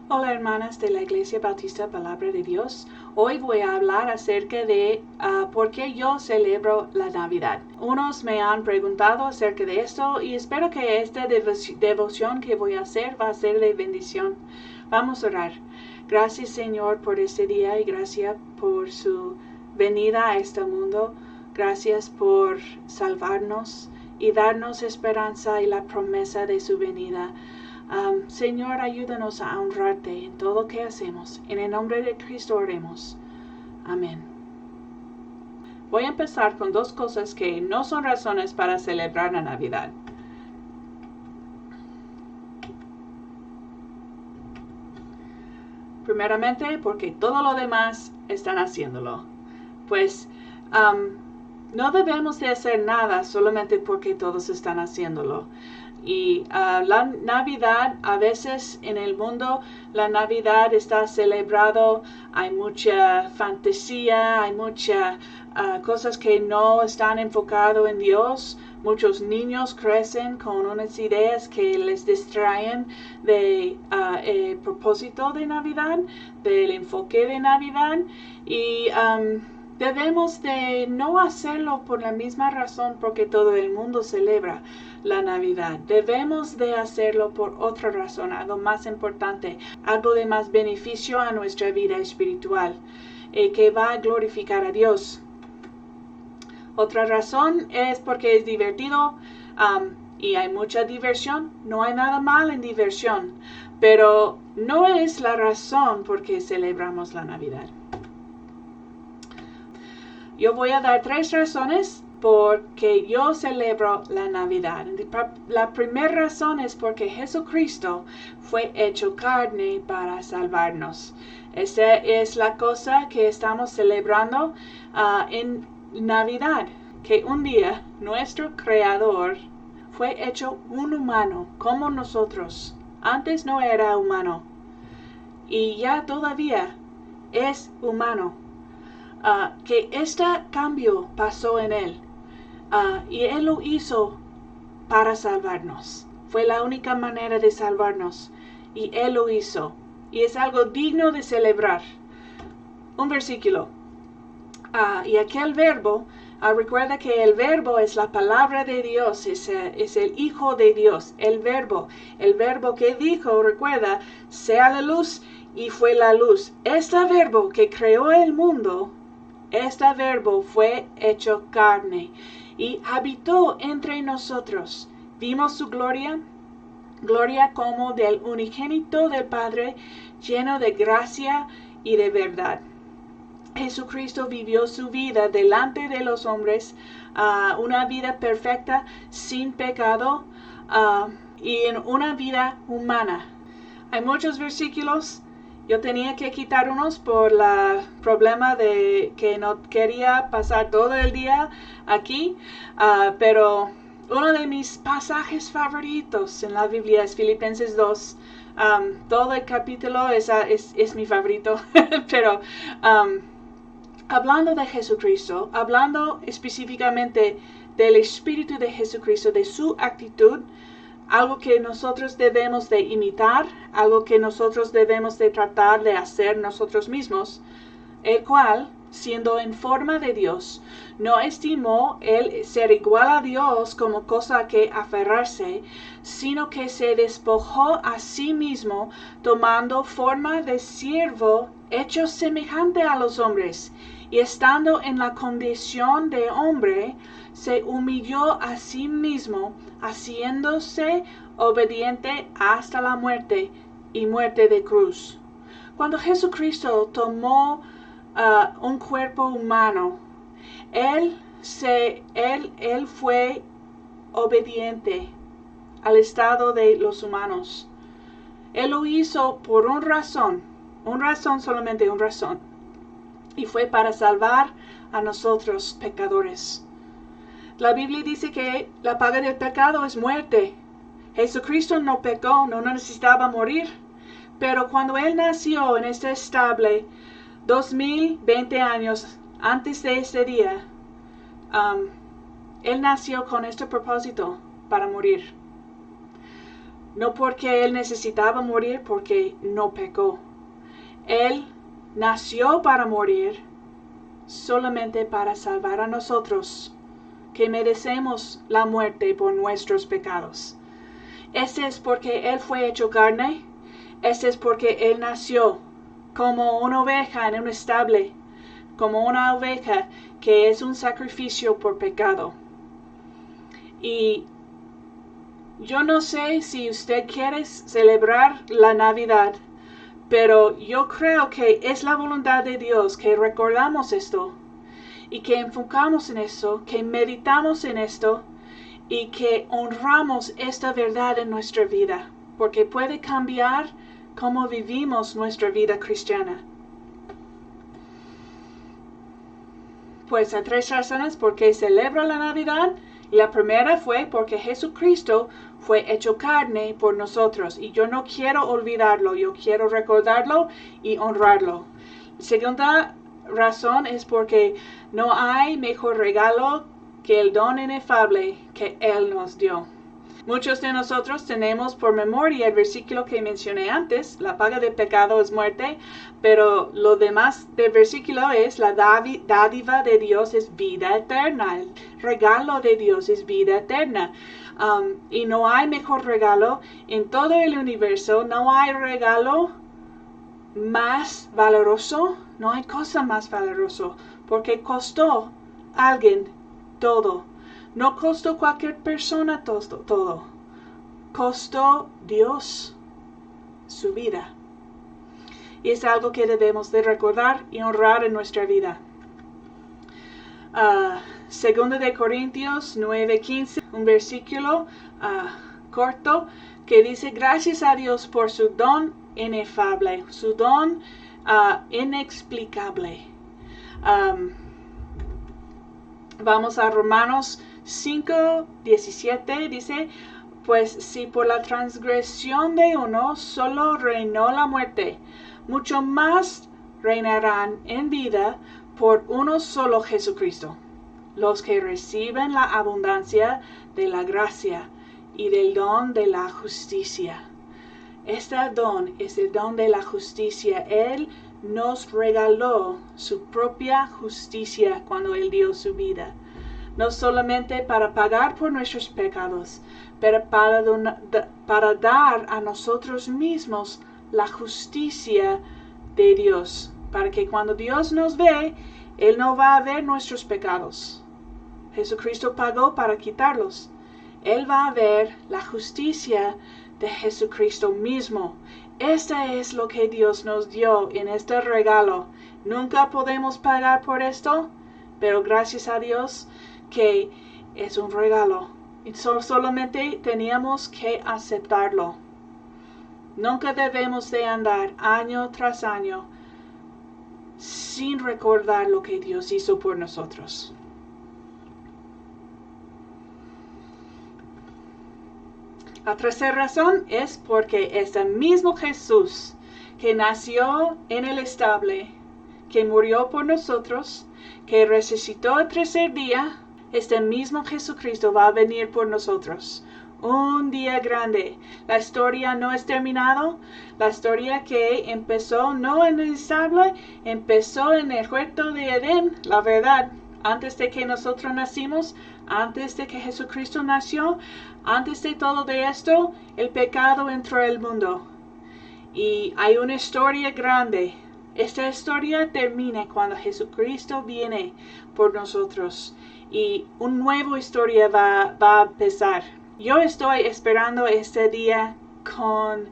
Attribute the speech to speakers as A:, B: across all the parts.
A: Hola hermanas de la Iglesia Bautista Palabra de Dios. Hoy voy a hablar acerca de por qué yo celebro la Navidad. Unos me han preguntado acerca de esto y espero que esta devoción que voy a hacer va a ser de bendición. Vamos a orar. Gracias Señor por este día y gracias por su venida a este mundo. Gracias por salvarnos y darnos esperanza y la promesa de su venida. Señor, ayúdanos a honrarte en todo lo que hacemos. En el nombre de Cristo oremos. Amén. Voy a empezar con dos cosas que no son razones para celebrar la Navidad. Primeramente, porque todo lo demás están haciéndolo. Pues no debemos de hacer nada solamente porque todos están haciéndolo. Y la Navidad, a veces en el mundo, la Navidad está celebrado, hay mucha fantasía, hay muchas cosas que no están enfocadas en Dios. Muchos niños crecen con unas ideas que les distraen del propósito de Navidad, del enfoque de Navidad y debemos de no hacerlo por la misma razón porque todo el mundo celebra la Navidad. Debemos de hacerlo por otra razón, algo más importante, algo de más beneficio a nuestra vida espiritual, que va a glorificar a Dios. Otra razón es porque es divertido y hay mucha diversión. No hay nada mal en diversión, pero no es la razón por qué celebramos la Navidad. Yo voy a dar 3 razones porque yo celebro la Navidad. La primera razón es porque Jesucristo fue hecho carne para salvarnos. Esa es la cosa que estamos celebrando en Navidad, que un día nuestro Creador fue hecho un humano como nosotros. Antes no era humano y ya todavía es humano. Que este cambio pasó en él y él lo hizo para salvarnos. Fue la única manera de salvarnos y él lo hizo y es algo digno de celebrar. Un versículo y aquel verbo, recuerda que el verbo es la palabra de Dios, es el Hijo de Dios, el verbo que dijo, recuerda, sea la luz y fue la luz. Este verbo que creó el mundo, este verbo fue hecho carne y habitó entre nosotros. Vimos su gloria como del unigénito del Padre, lleno de gracia y de verdad. Jesucristo vivió su vida delante de los hombres, una vida perfecta, sin pecado, y en una vida humana. Hay muchos versículos. Yo tenía que quitar unos por el problema de que no quería pasar todo el día aquí, pero uno de mis pasajes favoritos en la Biblia es Filipenses 2. Todo el capítulo es mi favorito, pero hablando de Jesucristo, hablando específicamente del Espíritu de Jesucristo, de su actitud, algo que nosotros debemos de imitar, algo que nosotros debemos de tratar de hacer nosotros mismos, el cual, siendo en forma de Dios, no estimó el ser igual a Dios como cosa a que aferrarse, sino que se despojó a sí mismo, tomando forma de siervo, hecho semejante a los hombres, y estando en la condición de hombre, se humilló a sí mismo, haciéndose obediente hasta la muerte y muerte de cruz. Cuando Jesucristo tomó un cuerpo humano, él fue obediente al estado de los humanos. Él lo hizo por una razón, solamente una razón, y fue para salvar a nosotros pecadores. La Biblia dice que la paga del pecado es muerte. Jesucristo no pecó, no necesitaba morir. Pero cuando Él nació en este estable, 2020 años antes de ese día, Él nació con este propósito, para morir. No porque Él necesitaba morir, porque no pecó. Él nació para morir solamente para salvar a nosotros, que merecemos la muerte por nuestros pecados. Este es porque Él fue hecho carne. Este es porque Él nació como una oveja en un establo, como una oveja que es un sacrificio por pecado. Y yo no sé si usted quiere celebrar la Navidad, pero yo creo que es la voluntad de Dios que recordamos esto y que enfocamos en esto, que meditamos en esto y que honramos esta verdad en nuestra vida, porque puede cambiar cómo vivimos nuestra vida cristiana. Pues hay 3 razones por qué celebro la Navidad. Y la primera fue porque Jesucristo fue hecho carne por nosotros. Y yo no quiero olvidarlo, yo quiero recordarlo y honrarlo. La segunda razón es porque no hay mejor regalo que el don inefable que Él nos dio. Muchos de nosotros tenemos por memoria el versículo que mencioné antes, la paga del pecado es muerte, pero lo demás del versículo es la dádiva de Dios es vida eterna, el regalo de Dios es vida eterna. Y no hay mejor regalo en todo el universo, no hay regalo más valoroso, no hay cosa más valorosa, porque costó a alguien todo. No costó cualquier persona todo. Costó Dios su vida. Y es algo que debemos de recordar y honrar en nuestra vida. Segundo de Corintios 9:15, un versículo corto que dice, gracias a Dios por su don inefable, su don inexplicable. Vamos a Romanos 5:17, dice, pues si por la transgresión de uno solo reinó la muerte, mucho más reinarán en vida por uno solo Jesucristo, los que reciben la abundancia de la gracia y del don de la justicia. Este don es el don de la justicia. Él nos regaló su propia justicia cuando Él dio su vida. No solamente para pagar por nuestros pecados, pero para dar a nosotros mismos la justicia de Dios. Para que cuando Dios nos ve, Él no va a ver nuestros pecados. Jesucristo pagó para quitarlos. Él va a ver la justicia de Jesucristo mismo. Este es lo que Dios nos dio en este regalo. Nunca podemos pagar por esto, pero gracias a Dios que es un regalo. Y solamente teníamos que aceptarlo. Nunca debemos de andar año tras año sin recordar lo que Dios hizo por nosotros. La tercera razón es porque este mismo Jesús que nació en el establo, que murió por nosotros, que resucitó el tercer día, este mismo Jesucristo va a venir por nosotros. Un día grande. La historia no es terminada. La historia que empezó no en el establo, empezó en el huerto de Edén. La verdad, antes de que nosotros nacimos, antes de que Jesucristo nació, antes de todo de esto, el pecado entró al mundo. Y hay una historia grande. Esta historia termina cuando Jesucristo viene por nosotros. Y una nueva historia va a empezar. Yo estoy esperando este día con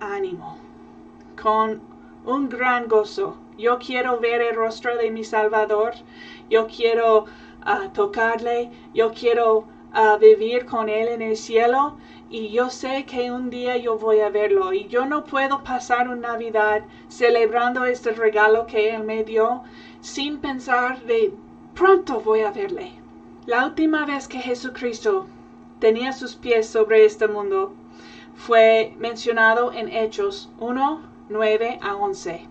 A: ánimo, con un gran gozo. Yo quiero ver el rostro de mi Salvador. Yo quiero tocarle. Yo quiero vivir con Él en el cielo. Y yo sé que un día yo voy a verlo. Y yo no puedo pasar una Navidad celebrando este regalo que Él me dio sin pensar de pronto voy a verle. La última vez que Jesucristo tenía sus pies sobre este mundo fue mencionado en Hechos 1:9-11.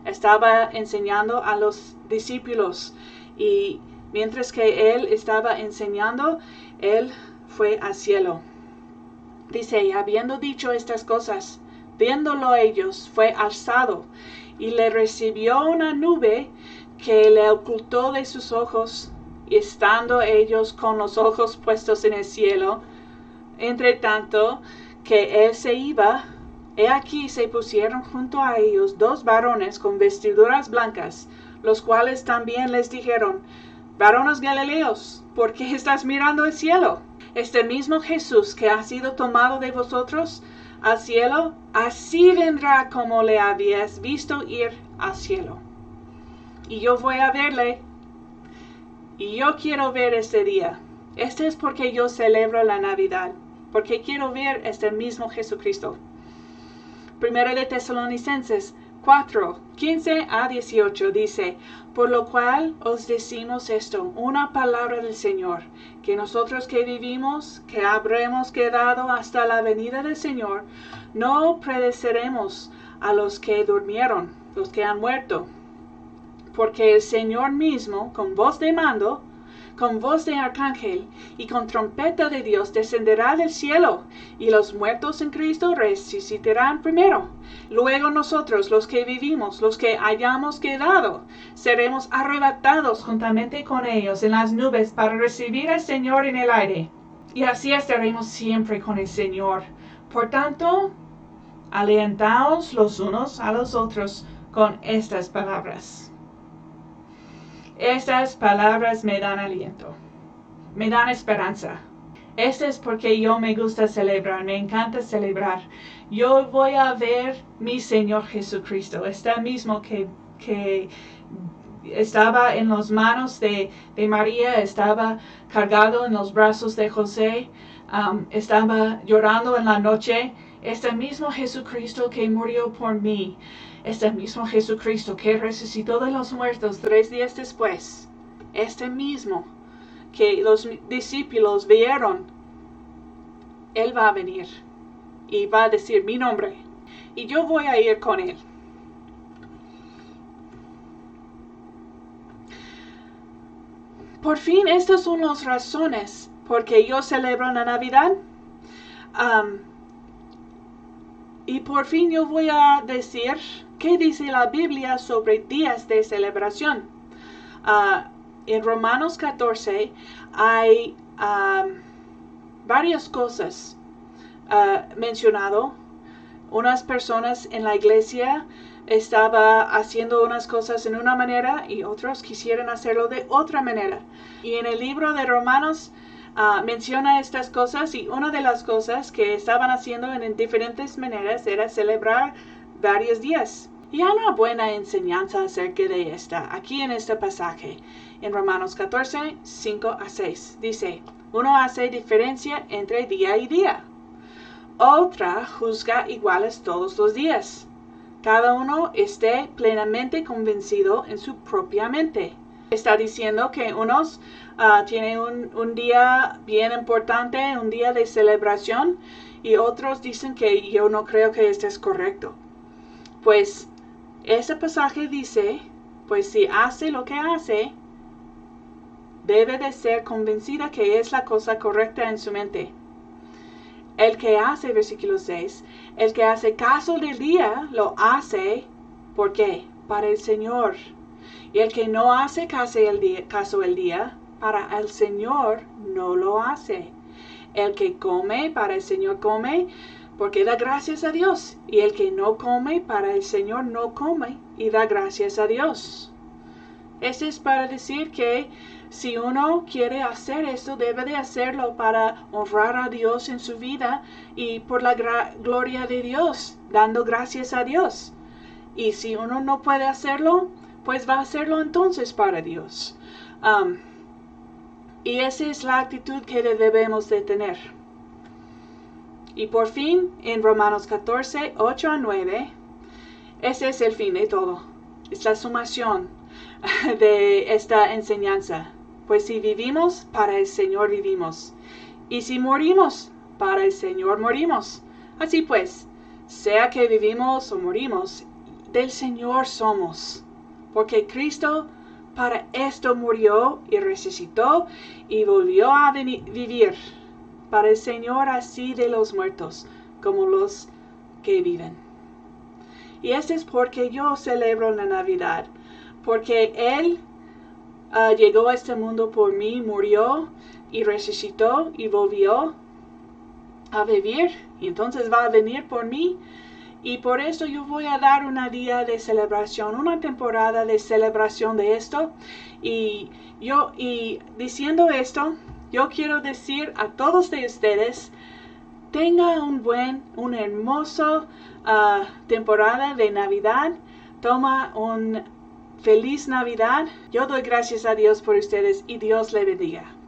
A: Estaba enseñando a los discípulos y mientras que Él estaba enseñando, Él fue al cielo. Dice, y habiendo dicho estas cosas, viéndolo ellos, fue alzado, y le recibió una nube que le ocultó de sus ojos, y estando ellos con los ojos puestos en el cielo, entre tanto que él se iba, he aquí se pusieron junto a ellos 2 varones con vestiduras blancas, los cuales también les dijeron, varones galileos, ¿por qué estás mirando el cielo? Este mismo Jesús que ha sido tomado de vosotros al cielo, así vendrá como le habías visto ir al cielo. Y yo voy a verle, y yo quiero ver este día. Este es porque yo celebro la Navidad, porque quiero ver este mismo Jesucristo. Primero de Tesalonicenses 4, 15 a 18 dice, por lo cual os decimos esto, una palabra del Señor, que nosotros que vivimos, que habremos quedado hasta la venida del Señor, no predeceremos a los que durmieron, los que han muerto. Porque el Señor mismo, con voz de mando, con voz de arcángel y con trompeta de Dios descenderá del cielo, y los muertos en Cristo resucitarán primero. Luego nosotros, los que vivimos, los que hayamos quedado, seremos arrebatados juntamente con ellos en las nubes para recibir al Señor en el aire. Y así estaremos siempre con el Señor. Por tanto, alentaos los unos a los otros con estas palabras. Estas palabras me dan aliento, me dan esperanza. Esto es porque yo me gusta celebrar, me encanta celebrar. Yo voy a ver mi Señor Jesucristo, este mismo que estaba en las manos de María, estaba cargado en los brazos de José, estaba llorando en la noche. Este mismo Jesucristo que murió por mí. Este mismo Jesucristo que resucitó de los muertos 3 días después. Este mismo que los discípulos vieron. Él va a venir y va a decir mi nombre. Y yo voy a ir con él. Por fin, estas son las razones por que yo celebro la Navidad. Y por fin yo voy a decir qué dice la Biblia sobre días de celebración. En Romanos 14 hay varias cosas mencionado. Unas personas en la iglesia estaban haciendo unas cosas en una manera y otros quisieran hacerlo de otra manera. Y en el libro de Romanos menciona estas cosas, y una de las cosas que estaban haciendo en diferentes maneras era celebrar varios días. Y hay una buena enseñanza acerca de esta, aquí en este pasaje, en Romanos 14, 5 a 6. Dice, uno hace diferencia entre día y día. Otra juzga iguales todos los días. Cada uno esté plenamente convencido en su propia mente. Está diciendo que unos tienen un día bien importante, un día de celebración, y otros dicen que yo no creo que esto es correcto. Pues ese pasaje dice, pues si hace lo que hace, debe de ser convencida que es la cosa correcta en su mente. El que hace, versículo 6, el que hace caso del día, lo hace, ¿por qué? Para el Señor. Y el que no hace caso el día, para el Señor no lo hace. El que come, para el Señor come, porque da gracias a Dios. Y el que no come, para el Señor no come y da gracias a Dios. Esto es para decir que si uno quiere hacer esto, debe de hacerlo para honrar a Dios en su vida y por la gloria de Dios, dando gracias a Dios. Y si uno no puede hacerlo, pues va a hacerlo entonces para Dios. Y esa es la actitud que debemos de tener. Y por fin, en Romanos 14, 8 a 9, ese es el fin de todo. Es la sumación de esta enseñanza. Pues si vivimos, para el Señor vivimos. Y si morimos, para el Señor morimos. Así pues, sea que vivimos o morimos, del Señor somos. Porque Cristo para esto murió y resucitó y volvió a vivir. para el Señor así de los muertos como los que viven. Y esto es porque yo celebro la Navidad, porque Él llegó a este mundo por mí, murió y resucitó y volvió a vivir, y entonces va a venir por mí. Y por eso yo voy a dar un día de celebración, una temporada de celebración de esto. Y diciendo esto, yo quiero decir a todos de ustedes, tenga un hermoso temporada de Navidad. Toma un feliz Navidad. Yo doy gracias a Dios por ustedes y Dios le bendiga.